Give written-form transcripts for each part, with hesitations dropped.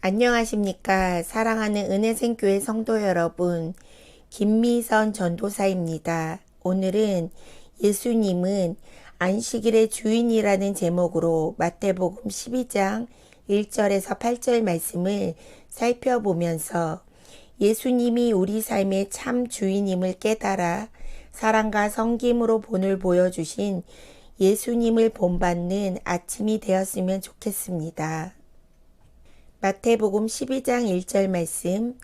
안녕하십니까. 사랑하는 은혜생교회 성도 여러분, 김미선 전도사입니다. 오늘은 예수님은 안식일의 주인이라는 제목으로 마태복음 12장 1절에서 8절 말씀을 살펴보면서 예수님이 우리 삶의 참 주인임을 깨달아 사랑과 섬김으로 본을 보여주신 예수님을 본받는 아침이 되었으면 좋겠습니다. 마태복음 12장 1절 말씀.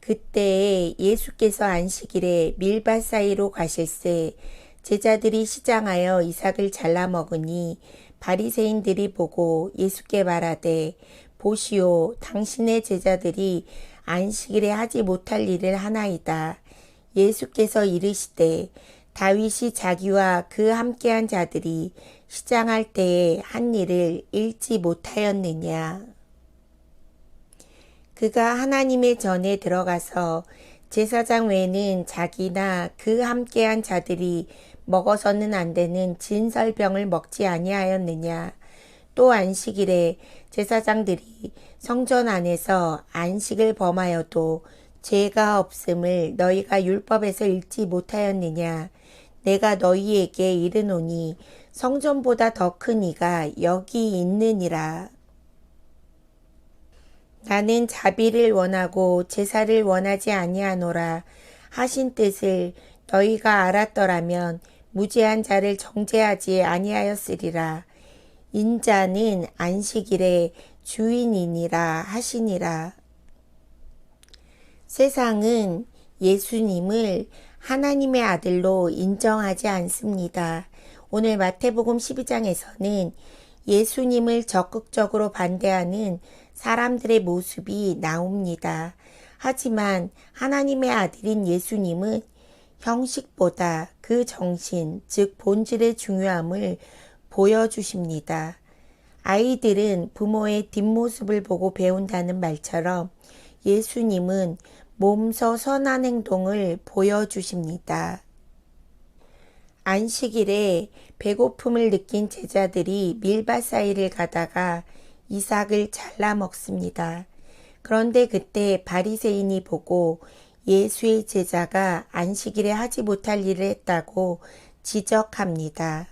그때에 예수께서 안식일에 밀밭 사이로 가실새 제자들이 시장하여 이삭을 잘라 먹으니 바리새인들이 보고 예수께 말하되 보시오, 당신의 제자들이 안식일에 하지 못할 일을 하나이다. 예수께서 이르시되 다윗이 자기와 그 함께한 자들이 시장할 때에 한 일을 잃지 못하였느냐. 그가 하나님의 전에 들어가서 제사장 외에는 자기나 그 함께한 자들이 먹어서는 안 되는 진설병을 먹지 아니하였느냐. 또 안식일에 제사장들이 성전 안에서 안식을 범하여도 죄가 없음을 너희가 율법에서 읽지 못하였느냐. 내가 너희에게 이르노니 성전보다 더 큰 이가 여기 있느니라. 나는 자비를 원하고 제사를 원하지 아니하노라 하신 뜻을 너희가 알았더라면 무죄한 자를 정죄하지 아니하였으리라. 인자는 안식일의 주인이니라 하시니라. 세상은 예수님을 하나님의 아들로 인정하지 않습니다. 오늘 마태복음 12장에서는 예수님을 적극적으로 반대하는 사람들의 모습이 나옵니다. 하지만 하나님의 아들인 예수님은 형식보다 그 정신, 즉 본질의 중요함을 보여주십니다. 아이들은 부모의 뒷모습을 보고 배운다는 말처럼 예수님은 몸소 선한 행동을 보여주십니다. 안식일에 배고픔을 느낀 제자들이 밀밭 사이를 가다가 이삭을 잘라 먹습니다. 그런데 그때 바리새인이 보고 예수의 제자가 안식일에 하지 못할 일을 했다고 지적합니다.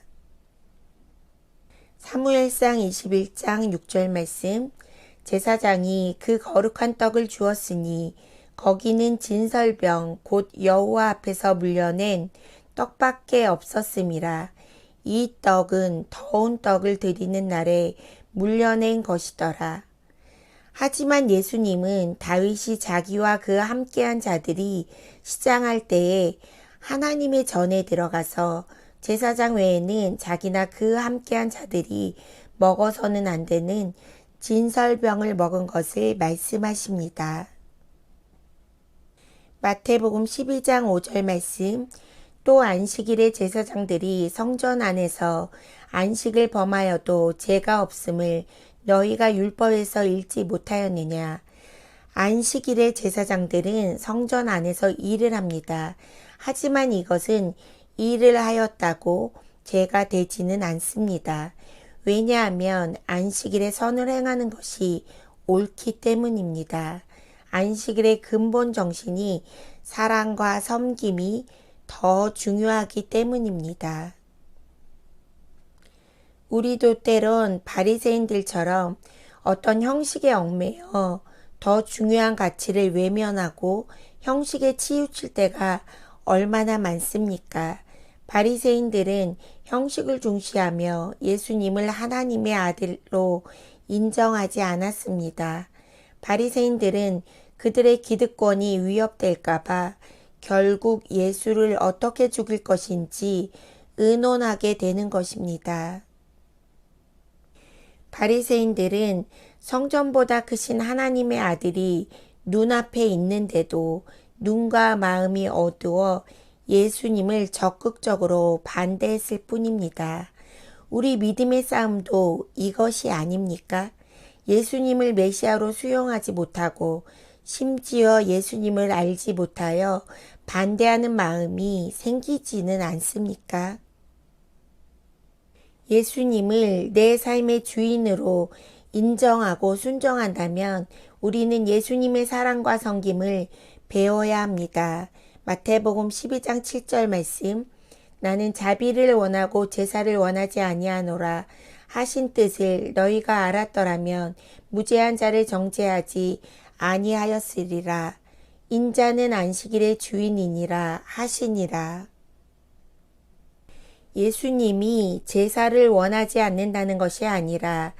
사무엘상 21장 6절 말씀. 제사장이 그 거룩한 떡을 주었으니 거기는 진설병 곧 여호와 앞에서 물려낸 떡밖에 없었음이라. 이 떡은 더운 떡을 드리는 날에 물려낸 것이더라. 하지만 예수님은 다윗이 자기와 그 함께한 자들이 시장할 때에 하나님의 전에 들어가서 제사장 외에는 자기나 그 함께한 자들이 먹어서는 안 되는 진설병을 먹은 것을 말씀하십니다. 마태복음 12장 5절 말씀. 또 안식일에 제사장들이 성전 안에서 안식을 범하여도 죄가 없음을 너희가 율법에서 읽지 못하였느냐. 안식일에 제사장들은 성전 안에서 일을 합니다. 하지만 이것은 일을 하였다고 죄가 되지는 않습니다. 왜냐하면 안식일에 선을 행하는 것이 옳기 때문입니다. 안식일의 근본 정신이 사랑과 섬김이 더 중요하기 때문입니다. 우리도 때론 바리새인들처럼 어떤 형식에 얽매여 더 중요한 가치를 외면하고 형식에 치우칠 때가 얼마나 많습니까? 바리새인들은 형식을 중시하며 예수님을 하나님의 아들로 인정하지 않았습니다. 바리새인들은 그들의 기득권이 위협될까봐 결국 예수를 어떻게 죽일 것인지 의논하게 되는 것입니다. 바리새인들은 성전보다 크신 하나님의 아들이 눈앞에 있는데도 눈과 마음이 어두워 예수님을 적극적으로 반대했을 뿐입니다. 우리 믿음의 싸움도 이것이 아닙니까? 예수님을 메시아로 수용하지 못하고 심지어 예수님을 알지 못하여 반대하는 마음이 생기지는 않습니까? 예수님을 내 삶의 주인으로 인정하고 순종한다면 우리는 예수님의 사랑과 섬김을 배워야 합니다. 마태복음 12장 7절 말씀, 나는 자비를 원하고 제사를 원하지 아니하노라 하신 뜻을 너희가 알았더라면 무죄한 자를 정죄하지 아니하였으리라. 인자는 안식일의 주인이니라 하시니라. 예수님이 제사를 원하지 않는다는 것이 아니라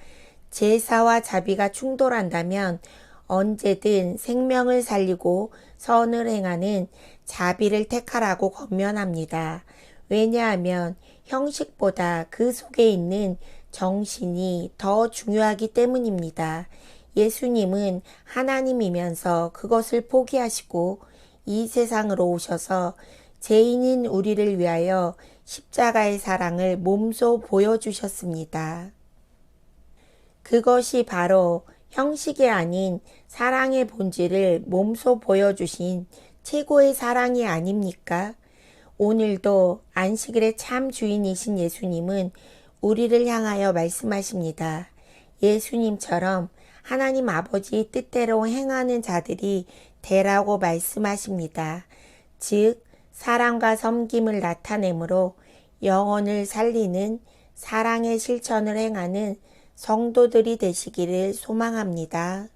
제사와 자비가 충돌한다면 언제든 생명을 살리고 선을 행하는 자비를 택하라고 권면합니다. 왜냐하면 형식보다 그 속에 있는 정신이 더 중요하기 때문입니다. 예수님은 하나님이면서 그것을 포기하시고 이 세상으로 오셔서 죄인인 우리를 위하여 십자가의 사랑을 몸소 보여주셨습니다. 그것이 바로 형식이 아닌 사랑의 본질을 몸소 보여주신 최고의 사랑이 아닙니까? 오늘도 안식일의 참 주인이신 예수님은 우리를 향하여 말씀하십니다. 예수님처럼 하나님 아버지 뜻대로 행하는 자들이 되라고 말씀하십니다. 즉, 사랑과 섬김을 나타내므로 영혼을 살리는 사랑의 실천을 행하는 성도들이 되시기를 소망합니다.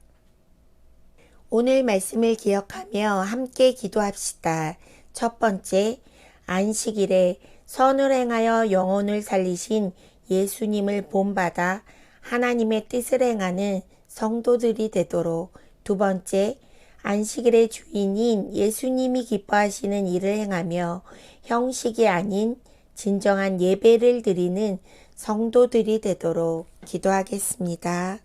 오늘 말씀을 기억하며 함께 기도합시다. 첫 번째, 안식일에 선을 행하여 영혼을 살리신 예수님을 본받아 하나님의 뜻을 행하는 성도들이 되도록. 두 번째, 안식일의 주인인 예수님이 기뻐하시는 일을 행하며 형식이 아닌 진정한 예배를 드리는 성도들이 되도록 기도하겠습니다.